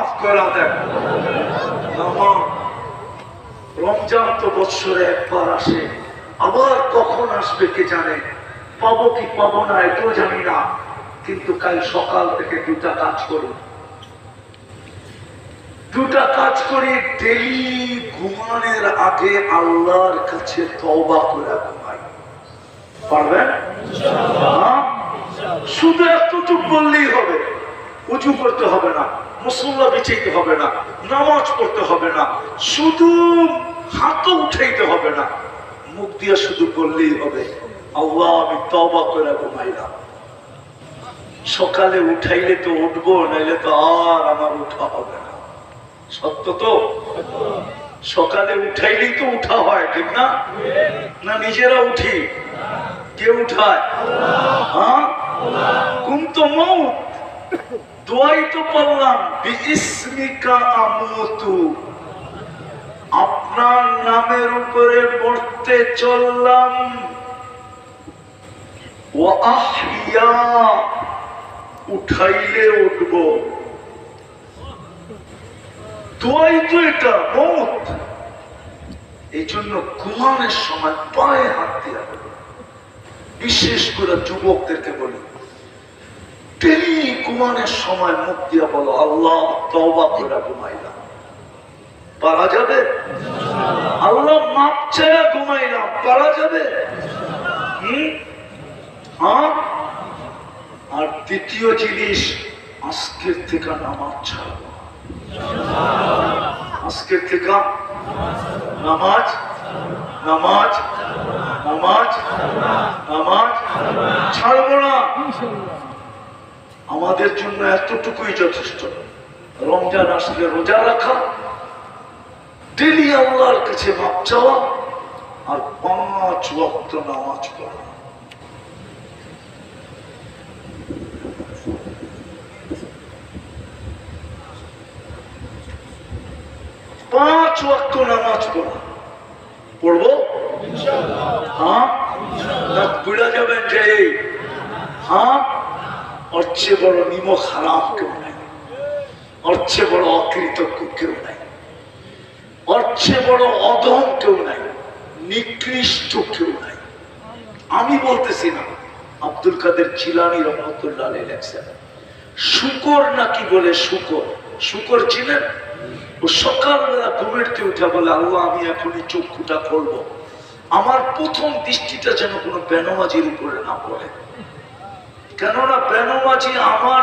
মাফ করা দেন। রমজান তো বৎসরে একবার আসে, আবার কখন আসবে কে জানে, পাবো কি পাবো না এটাও জানি না, কিন্তু কাল সকাল থেকে দুটা কাজ করুন, দুটা কাজ করি। ডেলি ঘুমানোর আগে আল্লাহর কাছে তওবা করে ঘুমাই, পারবেন? শুধু এতটুকু বললেই হবে, উজু করতে হবে না, মুসল্লা বিছাইতে হবে না, নামাজ পড়তে হবে না, শুধু হাতও উঠাইতে হবে না, মুখ দিয়ে শুধু বললেই হবে আল্লাহ আমি তওবা করে ঘুমাইলাম। সকালে উঠাইলে তো উঠবো, নাইলে তো আর আমার উঠা হবে না। সত্য তো? সকালে উঠাইলেই তো উঠা হয়, ঠিক না? না নিজেরা উঠি? কে উঠায়? হ্যাঁ, কোন তো মৌত দোয়াই তো বললাম, বিইসমিকা আমুতু, আপনার নামের উপরে মরতে চললাম, ওয়া আহইয়া, উঠাইলে উঠব। দোয়াই তো এটা, মৌত। এই জন্য ঘুমানোর সময় পায়ে হাত দিয়া বলি, বিশেষ করে যুবকদেরকে বলি, ডেলি ঘুমানোর সময় মুখ দিয়া বলো আল্লাহ তওবা করে ঘুমাইলাম। পারা যাবে? আল্লাহ মাপ চেয়ে ঘুমাইলাম, পারা যাবে? হ্যাঁ। আর দ্বিতীয় জিনিস, আজকের থেকে নামাজ ছাড়ব, আজকের থেকে নামাজ নামাজ নামাজ নামাজ ছাড়বো না। আমাদের জন্য এতটুকুই যথেষ্ট। রমজান আসলে রোজা রাখা, ডেলি আল্লাহর কাছে মাপ চাওয়া, আর 5 ওয়াক্ত নামাজ পড়া। পাঁচ ওয়াক্ত নামাজ পড়া, পড়বো হ্যাঁ? বুঝা যাবেন যে হ্যাঁ, ওর চেয়ে বড় নিমক হারাম কেউ নাই, ওর চেয়ে বড় অকৃতজ্ঞ কেউ নাই, ওর চেয়ে বড় অধম কেউ নাই, নিকৃষ্ট কেউ নাই। আমি বলতেছি না, আব্দুল কাদের জিলানী রহমতুল্লাহ আলাইহি লেখছেন, শুকর নাকি বলে, শুকর, শুকর ছিলেন, ও সকালবেলা ঘুমেরতে উঠে বলে আল্লাহ আমি এখনই চক্ষুটা খুলবো, আমার প্রথম দৃষ্টিটা যেন কোনো বেনামাজির উপরে না পড়ে, কেননা বেনামাজি আমার